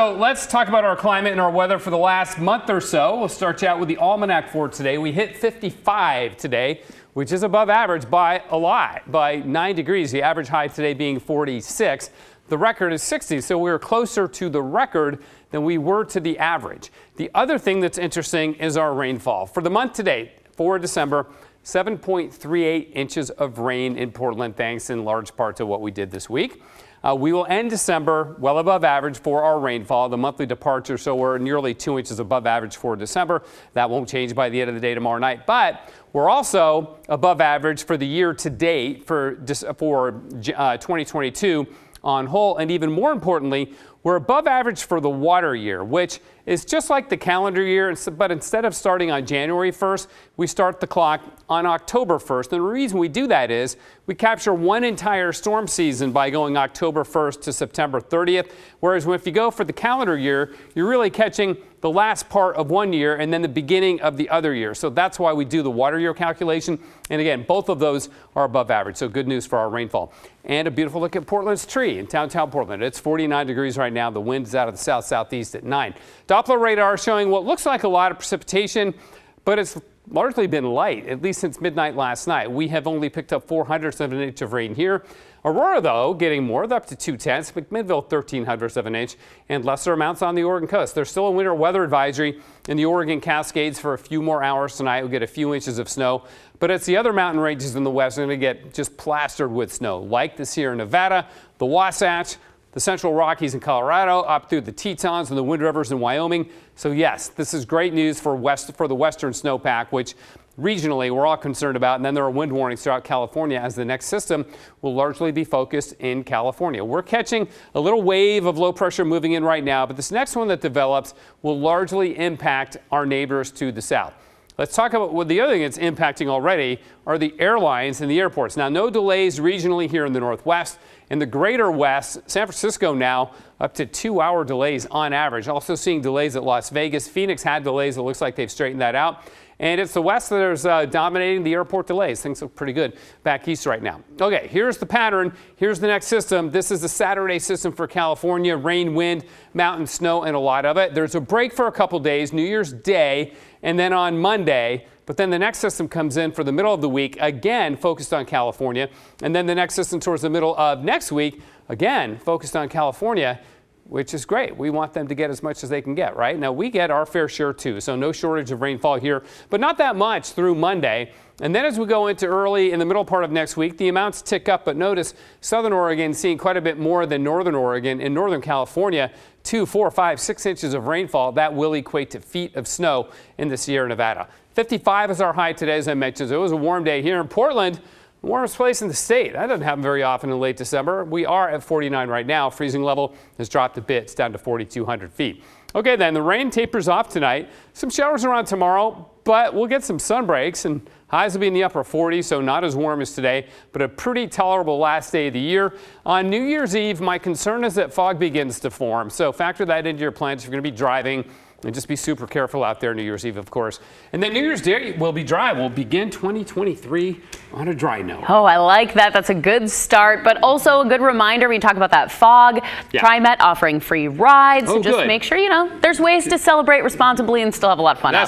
So let's talk about our climate and our weather for the last month or so. We'll start you out with the almanac for today. We hit 55 today, which is above average by a lot, by 9 degrees. The average high today being 46. The record is 60, so we were closer to the record than we were to the average. The other thing that's interesting is our rainfall. For the month to date, for December, 7.38 inches of rain in Portland, thanks in large part to what we did this week. We will end December well above average for our rainfall, the monthly departure, so we're nearly 2 inches above average for December. That won't change by the end of the day tomorrow night, but we're also above average for the year to date for 2022 on whole, and even more importantly, we're above average for the water year, which is just like the calendar year, but instead of starting on January 1st, we start the clock on October 1st. And the reason we do that is we capture one entire storm season by going October 1st to September 30th, whereas if you go for the calendar year, you're really catching the last part of one year and then the beginning of the other year. So that's why we do the water year calculation. And again, both of those are above average. So good news for our rainfall. And a beautiful look at Portland's tree in downtown Portland. It's 49 degrees right now. The wind is out of the south-southeast at 9. Doppler radar showing what looks like a lot of precipitation, but it's largely been light, at least since midnight last night. We have only picked up 0.04 of an inch of rain here. Aurora, though, getting more, up to 0.2. McMinnville, 0.13 of an inch, and lesser amounts on the Oregon coast. There's still a winter weather advisory in the Oregon Cascades for a few more hours tonight. We'll get a few inches of snow, but it's the other mountain ranges in the west that are going to get just plastered with snow, like the Sierra Nevada, the Wasatch, the Central Rockies in Colorado, up through the Tetons and the Wind Rivers in Wyoming. So yes, this is great news for the western snowpack, which regionally we're all concerned about. And then there are wind warnings throughout California as the next system will largely be focused in California. We're catching a little wave of low pressure moving in right now, but this next one that develops will largely impact our neighbors to the south. Let's talk about what the other thing that's impacting already are the airlines and the airports. Now, no delays regionally here in the Northwest. In the greater West, San Francisco now up to 2-hour delays on average. Also seeing delays at Las Vegas. Phoenix had delays. It looks like they've straightened that out. And it's the West that is dominating the airport delays. Things look pretty good back east right now. Okay, here's the pattern. Here's the next system. This is the Saturday system for California. Rain, wind, mountain, snow, and a lot of it. There's a break for a couple days, New Year's Day, and then on Monday. But then the next system comes in for the middle of the week, again focused on California. And then the next system towards the middle of next week, again focused on California, which is great. We want them to get as much as they can get, right? Now, we get our fair share too, so no shortage of rainfall here, but not that much through Monday. And then as we go into early in the middle part of next week, the amounts tick up, but notice Southern Oregon seeing quite a bit more than Northern Oregon. In Northern California, 2, 4, 5, 6 inches of rainfall. That will equate to feet of snow in the Sierra Nevada. 55 is our high today, as I mentioned. It was a warm day here in Portland. The warmest place in the state. That doesn't happen very often in late December. We are at 49 right now. Freezing level has dropped a bit. It's down to 4,200 feet. Okay, then the rain tapers off tonight. Some showers around tomorrow, but we'll get some sun breaks, and highs will be in the upper 40s, so not as warm as today, but a pretty tolerable last day of the year. On New Year's Eve, my concern is that fog begins to form, so factor that into your plans if you're going to be driving. And just be super careful out there New Year's Eve, of course. And then New Year's Day will be dry. We'll begin 2023 on a dry note. Oh, I like that. That's a good start, but also a good reminder. We talk about that fog. Yeah. TriMet offering free rides. So just make sure, there's ways to celebrate responsibly and still have a lot of fun out.